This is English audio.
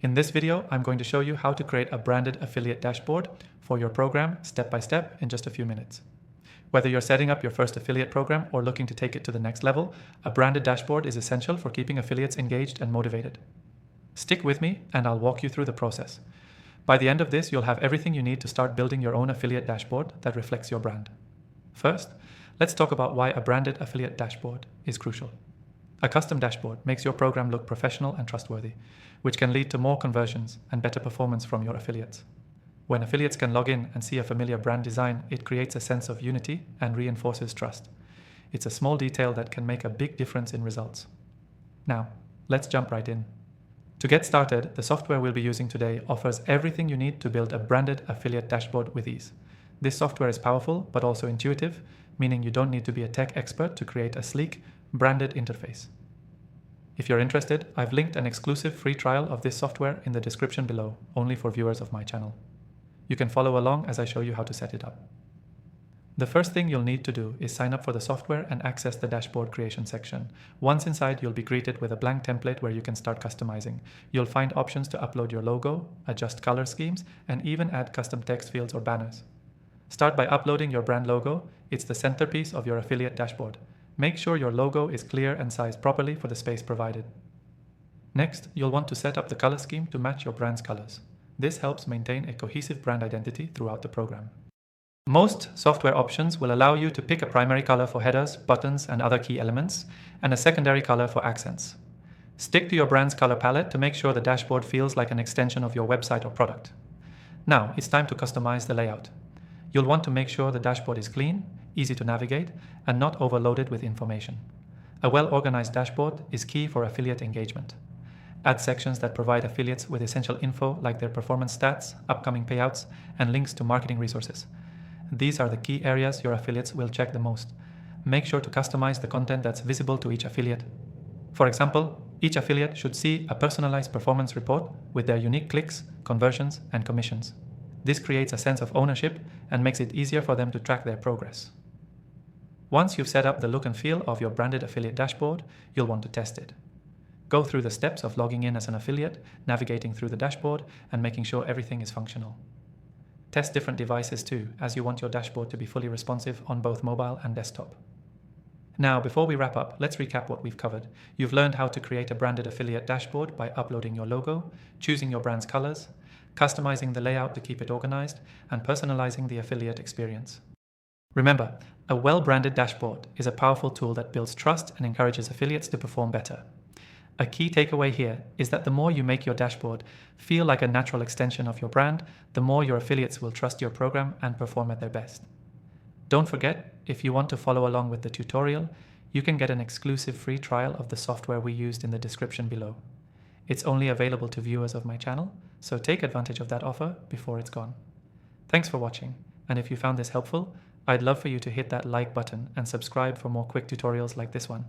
In this video, I'm going to show you how to create a branded affiliate dashboard for your program step by step in just a few minutes. Whether you're setting up your first affiliate program or looking to take it to the next level, a branded dashboard is essential for keeping affiliates engaged and motivated. Stick with me and I'll walk you through the process. By the end of this, you'll have everything you need to start building your own affiliate dashboard that reflects your brand. First, let's talk about why a branded affiliate dashboard is crucial. A custom dashboard makes your program look professional and trustworthy, which can lead to more conversions and better performance from your affiliates. When affiliates can log in and see a familiar brand design, it creates a sense of unity and reinforces trust. It's a small detail that can make a big difference in results. Now, let's jump right in. To get started, the software we'll be using today offers everything you need to build a branded affiliate dashboard with ease. This software is powerful but also intuitive, meaning you don't need to be a tech expert to create a sleek, branded interface. If you're interested, I've linked an exclusive free trial of this software in the description below, only for viewers of my channel. You can follow along as I show you how to set it up. The first thing you'll need to do is sign up for the software and access the dashboard creation section. Once inside, you'll be greeted with a blank template where you can start customizing. You'll find options to upload your logo, adjust color schemes, and even add custom text fields or banners. Start by uploading your brand logo. It's the centerpiece of your affiliate dashboard. Make sure your logo is clear and sized properly for the space provided. Next, you'll want to set up the color scheme to match your brand's colors. This helps maintain a cohesive brand identity throughout the program. Most software options will allow you to pick a primary color for headers, buttons, and other key elements, and a secondary color for accents. Stick to your brand's color palette to make sure the dashboard feels like an extension of your website or product. Now, it's time to customize the layout. You'll want to make sure the dashboard is clean, easy to navigate, and not overloaded with information. A well-organized dashboard is key for affiliate engagement. Add sections that provide affiliates with essential info like their performance stats, upcoming payouts, and links to marketing resources. These are the key areas your affiliates will check the most. Make sure to customize the content that's visible to each affiliate. For example, each affiliate should see a personalized performance report with their unique clicks, conversions, and commissions. This creates a sense of ownership and makes it easier for them to track their progress. Once you've set up the look and feel of your branded affiliate dashboard, you'll want to test it. Go through the steps of logging in as an affiliate, navigating through the dashboard, and making sure everything is functional. Test different devices too, as you want your dashboard to be fully responsive on both mobile and desktop. Now, before we wrap up, let's recap what we've covered. You've learned how to create a branded affiliate dashboard by uploading your logo, choosing your brand's colors, customizing the layout to keep it organized, and personalizing the affiliate experience. Remember, a well-branded dashboard is a powerful tool that builds trust and encourages affiliates to perform better. A key takeaway here is that the more you make your dashboard feel like a natural extension of your brand, the more your affiliates will trust your program and perform at their best. Don't forget, if you want to follow along with the tutorial, you can get an exclusive free trial of the software we used in the description below. It's only available to viewers of my channel, so take advantage of that offer before it's gone. Thanks for watching, and if you found this helpful, I'd love for you to hit that like button and subscribe for more quick tutorials like this one.